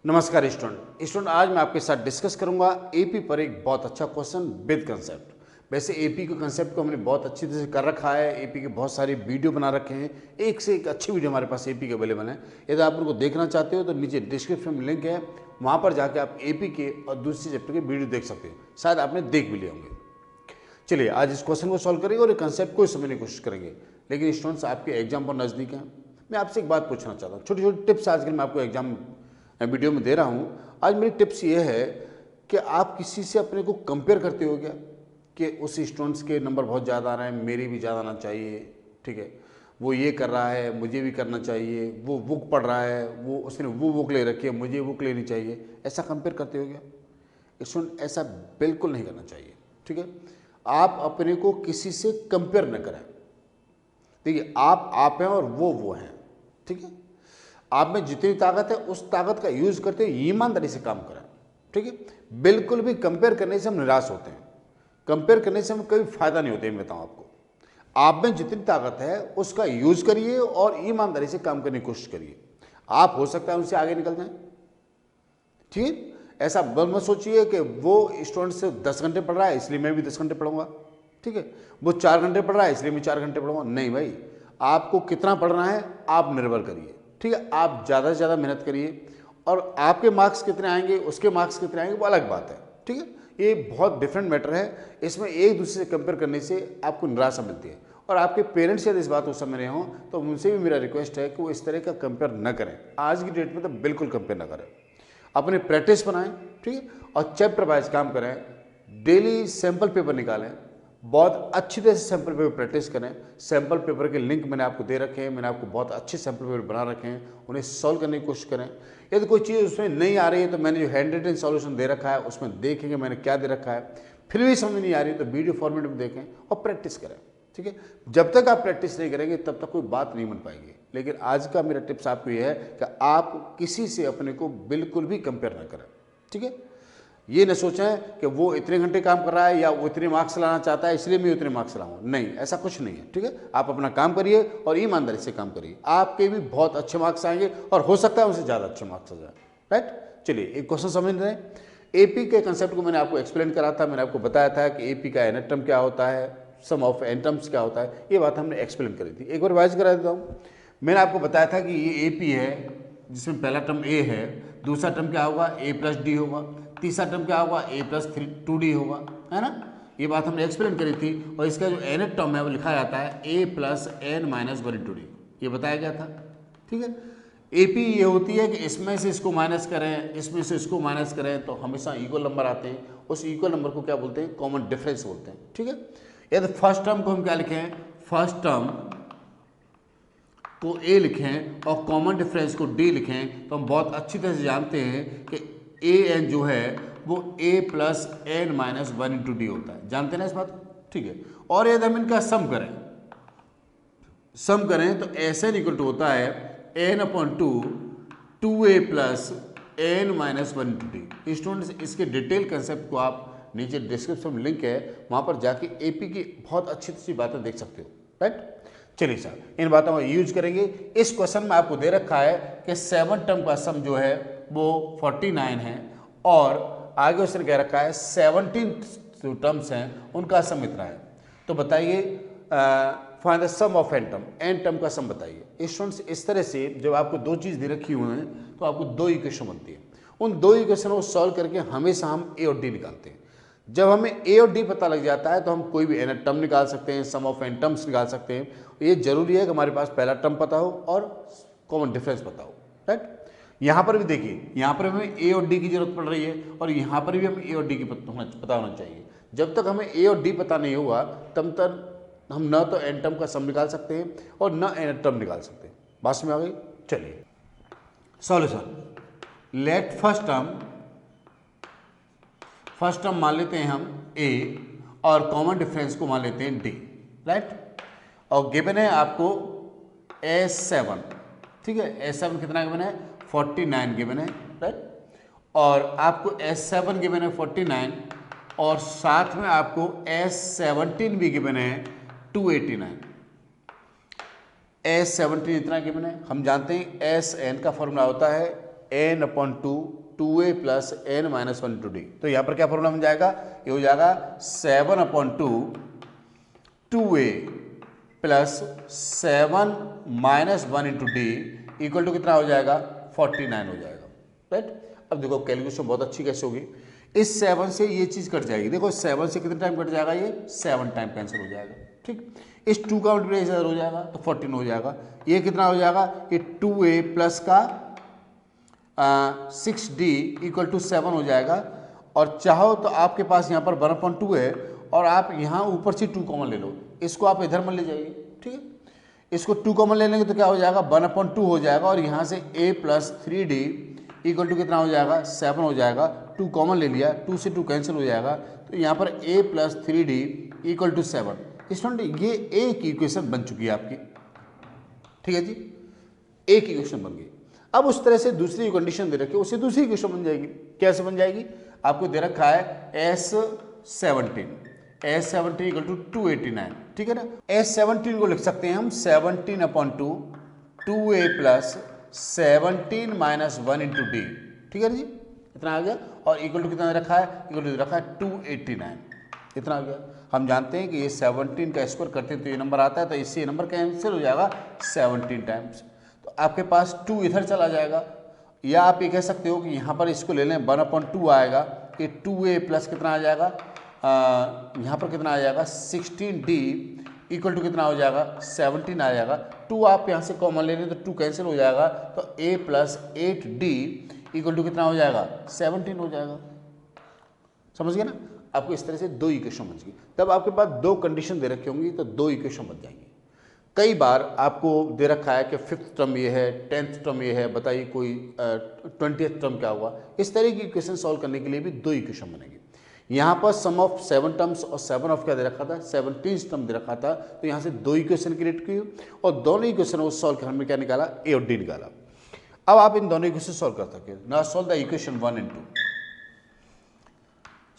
नमस्कार स्टूडेंट आज मैं आपके साथ डिस्कस करूंगा एपी पर एक बहुत अच्छा क्वेश्चन विद कंसेप्ट। वैसे एपी के कंसेप्ट को हमने बहुत अच्छी तरह से कर रखा है, एपी के बहुत सारे वीडियो बना रखे हैं, एक से एक अच्छी वीडियो हमारे पास एपी के अवेलेबल है। यदि आप उनको देखना चाहते हो तो नीचे डिस्क्रिप्शन में लिंक है, वहाँ पर जाकर आप एपी के और दूसरे चैप्टर के वीडियो देख सकते हैं। शायद आपने देख भी लिए होंगे। चलिए आज इस क्वेश्चन को सॉल्व करेंगे और कंसेप्ट को समझने की कोशिश करेंगे। लेकिन स्टूडेंट्स आपके एग्जाम पर नज़दीक हैं, मैं आपसे एक बात पूछना चाहता हूँ। छोटी छोटी टिप्स आजकल मैं आपको एग्जाम वीडियो में दे रहा हूँ। आज मेरी टिप्स ये है कि आप किसी से अपने को कंपेयर करते हो क्या कि उस स्टूडेंट्स के नंबर बहुत ज़्यादा आ रहे हैं, मेरे भी ज़्यादा आना चाहिए, ठीक है, वो ये कर रहा है मुझे भी करना चाहिए, वो बुक पढ़ रहा है, वो उसने वो बुक ले रखी है मुझे बुक लेनी चाहिए, ऐसा कंपेयर करते हो क्या स्टूडेंट? ऐसा बिल्कुल नहीं करना चाहिए, ठीक है। आप अपने को किसी से कंपेयर न करें। देखिए आप हैं और वो हैं, ठीक है। आप में जितनी ताकत है उस ताकत का यूज़ करते हुए ईमानदारी से काम करें, ठीक है। बिल्कुल भी कंपेयर करने से हम निराश होते हैं, कंपेयर करने से हमें कभी फायदा नहीं होता है। मैं बताऊँ आपको, आप में जितनी ताकत है उसका यूज़ करिए और ईमानदारी से काम करने की कोशिश करिए। आप हो सकता है उनसे आगे निकल जाएं, ठीक है। ऐसा मत सोचिए कि वो स्टूडेंट से 10 घंटे पढ़ रहा है इसलिए मैं भी 10 घंटे पढ़ूंगा, ठीक है। वो 4 घंटे पढ़ रहा है इसलिए मैं 4 घंटे पढ़ूंगा। नहीं भाई, आपको कितना पढ़ना है आप निर्भर करिए, ठीक है। आप ज़्यादा से ज़्यादा मेहनत करिए और आपके मार्क्स कितने आएंगे उसके मार्क्स कितने आएंगे वो अलग बात है, ठीक है। ये बहुत डिफरेंट मैटर है। इसमें एक दूसरे से कंपेयर करने से आपको निराशा मिलती है। और आपके पेरेंट्स यदि इस बात को समझ रहे हों तो उनसे भी मेरा रिक्वेस्ट है कि वो इस तरह का कंपेयर न करें। आज की डेट में तो बिल्कुल कंपेयर न करें। अपने प्रैक्टिस बनाएं, ठीक है, और चैप्टर वाइज काम करें। डेली सैम्पल पेपर निकालें, बहुत अच्छी तरह से सैम्पल पेपर प्रैक्टिस करें। सैम्पल पेपर के लिंक मैंने आपको दे रखे हैं, मैंने आपको बहुत अच्छे सैम्पल पेपर बना रखे हैं, उन्हें सॉल्व करने की कोशिश करें। यदि कोई चीज़ उसमें नहीं आ रही है तो मैंने जो हैंड रिटन सॉल्यूशन दे रखा है उसमें देखेंगे मैंने क्या दे रखा है। फिर भी समझ नहीं आ रही तो वीडियो फॉर्मेट में देखें और प्रैक्टिस करें, ठीक है। जब तक आप प्रैक्टिस नहीं करेंगे तब तक कोई बात नहीं बन पाएगी। लेकिन आज का मेरा टिप्स आपको यह है कि आप किसी से अपने को बिल्कुल भी कंपेयर ना करें, ठीक है। ये न सोचें कि वो इतने घंटे काम कर रहा है या वो इतने मार्क्स लाना चाहता है इसलिए मैं उतने मार्क्स लाऊंगा। नहीं, ऐसा कुछ नहीं है, ठीक है। आप अपना काम करिए और ईमानदारी से काम करिए, आपके भी बहुत अच्छे मार्क्स आएंगे और हो सकता है उनसे ज़्यादा अच्छे मार्क्स आ जाए, राइट। चलिए एक क्वेश्चन समझ रहे हैं। एपी के कंसेप्ट को मैंने आपको एक्सप्लेन करा था, मैंने आपको बताया था कि एपी का एन टर्म क्या होता है, सम ऑफ एन टर्म्स क्या होता है, ये बात हमने एक्सप्लेन करी थी। एक बार रिवाइज करा देता हूँ। मैंने आपको बताया था कि ये एपी है जिसमें पहला टर्म ए है, दूसरा टर्म क्या होगा ए प्लस डी होगा, तीसरा टर्म क्या होगा ए प्लस 2d होगा, है ना। ये बात हमने एक्सप्लेन करी थी। और इसका जो एन टर्म है वो लिखा जाता है ए प्लस एन माइनस 1/2d, ये बताया गया था, ठीक है। एपी ये होती है कि इसमें से इसको माइनस करें इसमें से इसको माइनस करें तो हमेशा इक्वल नंबर आते हैं। उस इक्वल नंबर को क्या बोलते हैं? कॉमन डिफरेंस बोलते हैं, ठीक है। यदि फर्स्ट टर्म को हम क्या लिखें? फर्स्ट टर्म को ए लिखें और कॉमन डिफरेंस को डी लिखें तो हम बहुत अच्छी तरह से जानते हैं कि ए एन जो है वो ए प्लस एन माइनस 1/d होता है। जानते हैं ना इस बात को, ठीक है। और यदि हम इनका सम करें तो एस एन इक्वल टू होता है n/2 2a plus n minus 1/d। Students इसके डिटेल कंसेप्ट को आप नीचे डिस्क्रिप्शन में लिंक है, वहाँ पर जाके एपी की बहुत अच्छी अच्छी बातें देख सकते हो, राइट। चलिए सर, इन बातों का यूज करेंगे। इस क्वेश्चन में आपको दे रखा है कि 7 टर्म का सम जो है वो 49 है और आगे उसने कह रखा है 17 जो टर्म्स हैं उनका सम इतना है। तो बताइए find the sum of n term का सम बताइए। स्टूडेंट्स इस तरह से जब आपको दो चीज़ दे रखी हुई हैं तो आपको दो इक्वेशन बनती है। उन दो इक्वेशन को सॉल्व करके हमेशा हम ए और डी निकालते हैं। जब हमें ए और डी पता लग जाता है तो हम कोई भी एन टर्म निकाल सकते हैं, सम ऑफ एन टर्म्स निकाल सकते हैं। ये जरूरी है कि हमारे पास पहला टर्म पता हो और कॉमन डिफरेंस पता हो, राइट। यहाँ पर भी देखिए, यहाँ पर हमें ए और डी की जरूरत पड़ रही है और यहाँ पर भी हमें ए और डी की पता होना चाहिए। जब तक हमें ए और डी पता नहीं होगा तब तक हम न तो एन टर्म का सम निकाल सकते हैं और न एन टर्म निकाल सकते हैं। बात में आ गई? चलिए सॉल्यूशन। लेट फर्स्ट टर्म मान लेते हैं हम a और कॉमन डिफरेंस को मान लेते हैं d, राइट। और गिवन है आपको S7, ठीक है। S7 कितना गिवन है? 49 गिवन है, राइट। और आपको S7 गिवन है 49 और साथ में आपको S17 भी गिवन है 289। S17 इतना गिवन है। हम जानते हैं SN का फॉर्मूला होता है n upon two 2a plus n minus 1 into d. तो यहाँ पर क्या फॉर्मूला बन जाएगा, ये हो जाएगा 7 upon two 2a plus 7 minus 1 into d equal to कितना हो जाएगा, 49 हो जाएगा, राइट। अब देखो कैलकुलेशन बहुत अच्छी कैसे होगी, इस 7 से ये चीज़ कट जाएगी, देखो 7 से कितने टाइम कट जाएगा, ये 7 टाइम कैंसिल हो जाएगा, ठीक। इस 2 का मल्टीप्लाई हो जाएगा तो 14 हो जाएगा, ये कितना हो जाएगा, ये 2a प्लस का 6d इक्वल टू 7 हो जाएगा। और चाहो तो आपके पास यहाँ पर 1/2 है और आप यहाँ ऊपर से 2 कॉमन ले लो, इसको आप इधर में ले जाइए, ठीक है। इसको 2 कॉमन ले लेंगे तो क्या हो जाएगा, 1/2 हो जाएगा और यहाँ से a plus 3d equal to कितना हो जाएगा, 7 हो जाएगा। 2 कॉमन ले लिया, 2 से 2 कैंसिल हो जाएगा, तो यहाँ पर a plus 3d equal to 7। Student ये एक इक्वेशन बन चुकी है आपकी, ठीक है जी, एक इक्वेशन बन गई। अब उस तरह से दूसरी कंडीशन दे रखी है, उससे दूसरी इक्वेशन बन जाएगी। कैसे बन जाएगी, आपको दे रखा है S17 इक्वल टू 289, ठीक है ना। S17 को लिख सकते हैं हम 17 upon 2a plus 17 minus 1 into D, ठीक है जी, इतना आ गया। और इक्वल टू कितना रखा है, इक्वल टू रखा है 289, इतना आ गया। हम जानते हैं कि ये 17 का स्क्वायर करते हैं तो ये नंबर आता है, तो इससे ये नंबर कैंसिल हो जाएगा 17 टाइम्स। तो आपके पास 2 इधर चला जाएगा, या आप ये कह सकते हो कि यहाँ पर इसको ले लें 1/2 आएगा, कि 2a प्लस कितना आ जाएगा, यहाँ पर कितना आ जाएगा 16d इक्वल टू कितना हो जाएगा 17 आ जाएगा। 2 आप यहाँ से कॉमन ले लें तो 2 कैंसिल हो जाएगा, तो a plus 8d equal to कितना हो जाएगा 17 हो जाएगा। समझ गए ना, आपको इस तरह से 2 इक्वेशन बच गई। तब आपके पास 2 कंडीशन दे रखी होंगी तो 2 इक्वेशन बन जाएंगी। कई बार आपको दे रखा है कि 5th टर्म ये है, 10th टर्म ये है, बताइए कोई 20th टर्म क्या हुआ। इस तरह की इक्वेशन सॉल्व करने के लिए भी 2 इक्वेशन बनेगी। यहाँ पर सम ऑफ 7 टर्म्स और 7 ऑफ क्या दे रखा था, 17 टर्म दे रखा था, तो यहाँ से 2 इक्वेशन क्रिएट की और दोनों इक्वेशन को सॉल्व कर हमने क्या निकाला, ए और डी निकाला। अब आप इन दोनों इक्वेशन सॉल्व कर सकते हैं। Now solve the equation 1 and 2।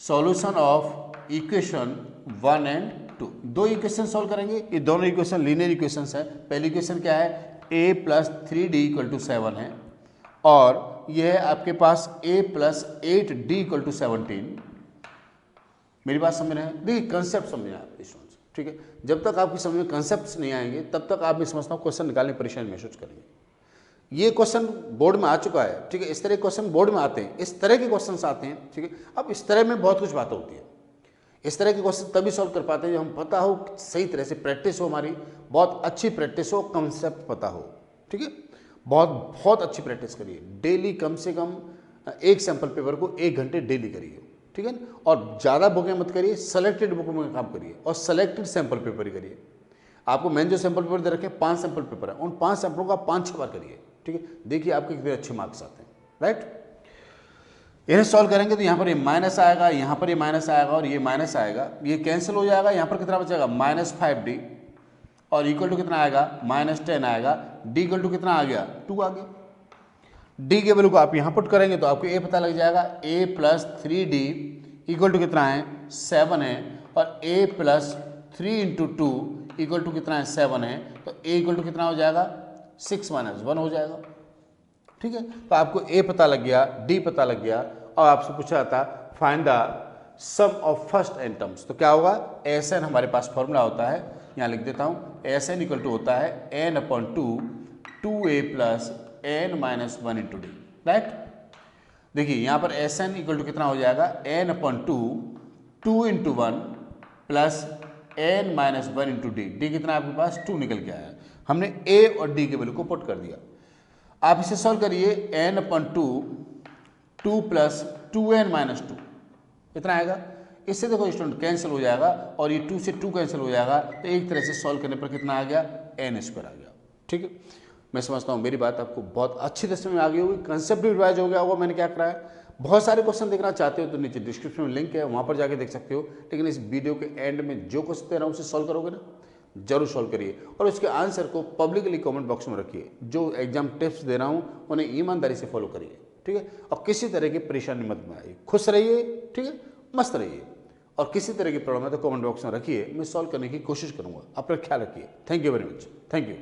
Solution of equation 1 and 2, 2 equation solve करेंगे। ये दोनों इक्वेशन लीनियर इक्वेशंस है। पहली इक्वेशन क्या है, a plus 3d equal to 7 है, और यह है आपके पास a plus 8d equal to 17। मेरी बात समझ रहे हैं, देखिए कंसेप्ट समझे आप स्टूडेंट्स, ठीक है। जब तक आपकी समझ में कंसेप्ट नहीं आएंगे तब तक आप, मैं समझता हूँ, क्वेश्चन निकालने परेशानी महसूस करेंगे। ये क्वेश्चन बोर्ड में आ चुका है, ठीक है। इस तरह के क्वेश्चन बोर्ड में आते हैं, इस तरह के क्वेश्चन आते हैं, ठीक है। अब इस तरह में बहुत कुछ बातें होती है। इस तरह के क्वेश्चन तभी सॉल्व कर पाते हैं जब हम पता हो, सही तरह से प्रैक्टिस हो, हमारी बहुत अच्छी प्रैक्टिस हो, कंसेप्ट पता हो, ठीक है। बहुत अच्छी प्रैक्टिस करिए, डेली कम से कम एक सैम्पल पेपर को 1 घंटे डेली करिए, ठीक है। और ज़्यादा बुकें मत करिए, सेलेक्टेड बुकों में काम करिए और सेलेक्टेड सैम्पल पेपर ही करिए। आपको मेन जो सैम्पल पेपर दे रखे हैं 5 सैम्पल पेपर है, उन 5 सैम्पलों का 5-6 बार करिए, ठीक है। देखिए आपके कितने अच्छे मार्क्स आते हैं, राइट। इन्हें सॉल्व करेंगे तो यहाँ पर ये माइनस आएगा, यहाँ पर ये माइनस आएगा और ये माइनस आएगा, ये कैंसिल हो जाएगा। यहाँ पर कितना बचेगा, -5d, और इक्वल टू कितना आएगा, -10 आएगा। d इक्वल टू कितना आ गया, 2 आ गया। d के वैल्यू को आप यहाँ पुट करेंगे तो आपको a पता लग जाएगा, a plus 3d equal to कितना है, 7 है, और a plus 3 into 2 equal to कितना है, 7 है, तो a इक्वल टू कितना हो जाएगा, 6 - 1 हो जाएगा, ठीक है। तो आपको a पता लग गया, d पता लग गया, और आपसे पूछा जाता find the sum of first n terms, तो क्या होगा, Sn हमारे पास फॉर्मूला होता है, यहाँ लिख देता हूँ, Sn इक्वल टू होता है n/2 2a plus n minus 1 into D, right. देखिए यहाँ पर Sn इक्वल टू कितना हो जाएगा, n/2 2 into 1 plus n minus 1 into D. D कितना आपके पास 2 निकल के आया, हमने a और d के वैल्यू को पुट कर दिया। आप इसे सॉल्व करिए, n/2 2 प्लस 2n माइनस 2 इतना आएगा। इससे देखो स्टूडेंट कैंसिल हो जाएगा और ये 2 से 2 कैंसिल हो जाएगा, तो एक तरह से सॉल्व करने पर कितना आ गया, n² आ गया, ठीक है। मैं समझता हूँ मेरी बात आपको बहुत अच्छी तरह से में आ गई होगी, कंसेप्ट भी रिवाइज हो गया होगा मैंने क्या कराया। बहुत सारे क्वेश्चन देखना चाहते हो तो नीचे डिस्क्रिप्शन में लिंक है, वहाँ पर जाके देख सकते हो। लेकिन इस वीडियो के एंड में जो क्वेश्चन दे रहा हूँ उसे सॉल्व करोगे ना, जरूर सॉल्व करिए और उसके आंसर को पब्लिकली कमेंट बॉक्स में रखिए। जो एग्जाम टिप्स दे रहा हूँ उन्हें ईमानदारी से फॉलो करिए, ठीक है। और किसी तरह की परेशानी मत में आइए, खुश रहिए, ठीक है, मस्त रहिए। और किसी तरह की प्रॉब्लम है तो कमेंट बॉक्स में रखिए, मैं सॉल्व करने की कोशिश करूँगा। अपना ख्याल रखिए। Thank you very much, thank you.